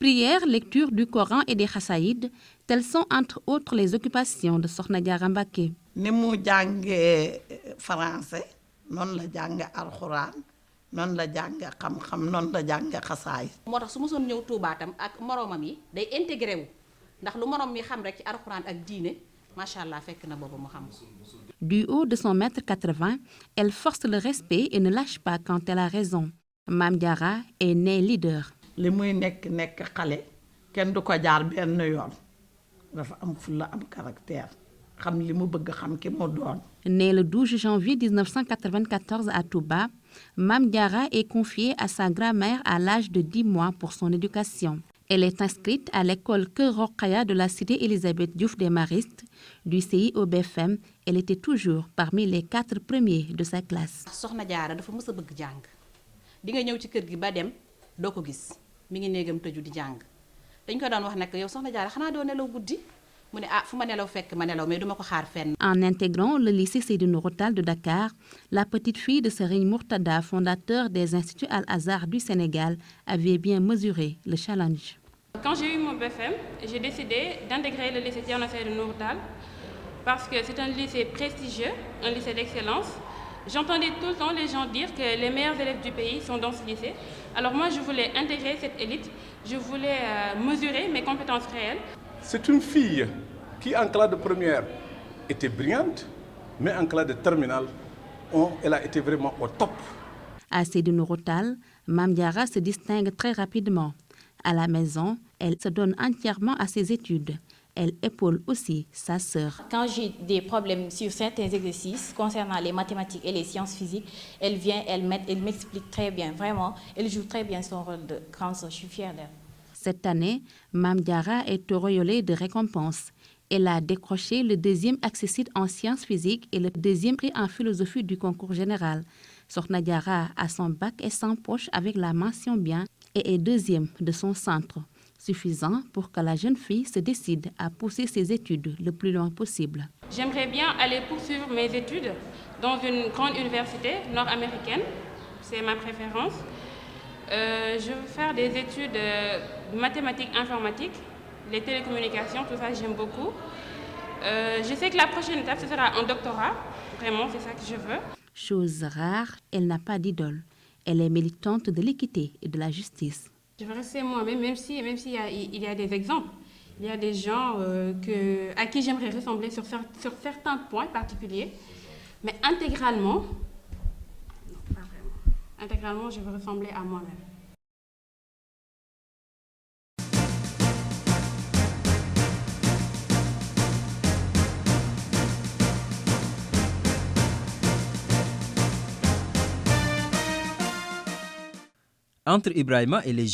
Prière, lecture du Coran et des Khassaïd, telles sont entre autres les occupations de Sokhna Diarra Mbacké. Ni mu jàngee français noonu la jànge alxuraan noonu la jànge xam-xam noonu la jànge xasaay. moo tax su ma soon ñëw Touba tam ak moromam yi day intégré wu ndax lu morom mi xam rek ci alxuraan ak diine macha allah fekk na boobu mu xam. Du haut de son mètre 80, elle force le respect et ne lâche pas quand elle a raison. Mame Diarra est née leader. li muy nekk xale kenn du ko jaar benn yoon dafa am fulla am caractère xam li mu bëgg xam ki mu doon. Née le 12 janvier 1994 à Touba, Mame Diarra est confiée à sa grand-mère à l'âge de 10 mois pour son éducation. Elle est inscrite à l'école Kër Rokhaya de la cité Elisabeth Diouf des Maristes du CIOBFM. Elle était toujours parmi les 4 premiers de sa classe. Sokhna Diarra dafa mës a bëgg jàng di nga ñëw ci kër gi ba dem doo ko gis mi ngi néegam tëju di jàng dañ ko daan wax nag yow Sokhna Diarra xanaa doo nelaw guddi mu ne fu ma nelaw fekk ma nelaw mais duma ko xaar fenn. En intégrant le lycée Seydou Nourou Tall de Dakar, la petite fille de Serigne Mourtada, fondateur des instituts Al-Azhar du Sénégal, avait bien mesuré le challenge. Quand j'ai eu mon BFM, j'ai décidé d'intégrer le lycée Seydou Nourou Tall parce que c'est un lycée prestigieux, un lycée d'excellence. J'entendais tout le temps les gens dire que les meilleurs élèves du pays sont dans ce lycée. Alors moi, je voulais intégrer cette élite, je voulais mesurer mes compétences réelles. C'est une fille qui, en classe de première, était brillante, mais en classe de terminale, elle a été vraiment au top. À Seydou Nourou Tall, Mame Diarra se distingue très rapidement. À la maison, elle se donne entièrement à ses études. Elle épaule aussi sa sœur. Quand j'ai des problèmes sur certains exercices concernant les mathématiques et les sciences physiques, elle vient, elle m'explique très bien. Vraiment, elle joue très bien son rôle de grande sœur. Je suis fière d'elle. Cette année, Mame Diarra est auréolée de récompenses. Elle a décroché le 2e accessite en sciences physiques et le 2e prix en philosophie du concours général. Sokhna Diarra a son bac et sans poche avec la mention bien et est 2e de son centre, suffisant pour que la jeune fille se décide à pousser ses études le plus loin possible. J'aimerais bien aller poursuivre mes études dans une grande université nord-américaine, c'est ma préférence. Je veux faire des études de mathématiques, informatiques, les télécommunications, tout ça j'aime beaucoup. Je sais que la prochaine étape ce sera un doctorat, vraiment c'est ça que je veux. Chose rare, elle n'a pas d'idole. Elle est militante de l'équité et de la justice. Je veux rester moi-même, même s'il y a des exemples. Il y a des gens à qui j'aimerais ressembler sur certains points particuliers, mais intégralement, non, pas vraiment. Intégralement, je veux ressembler à moi-même. Entre Ibrahima et les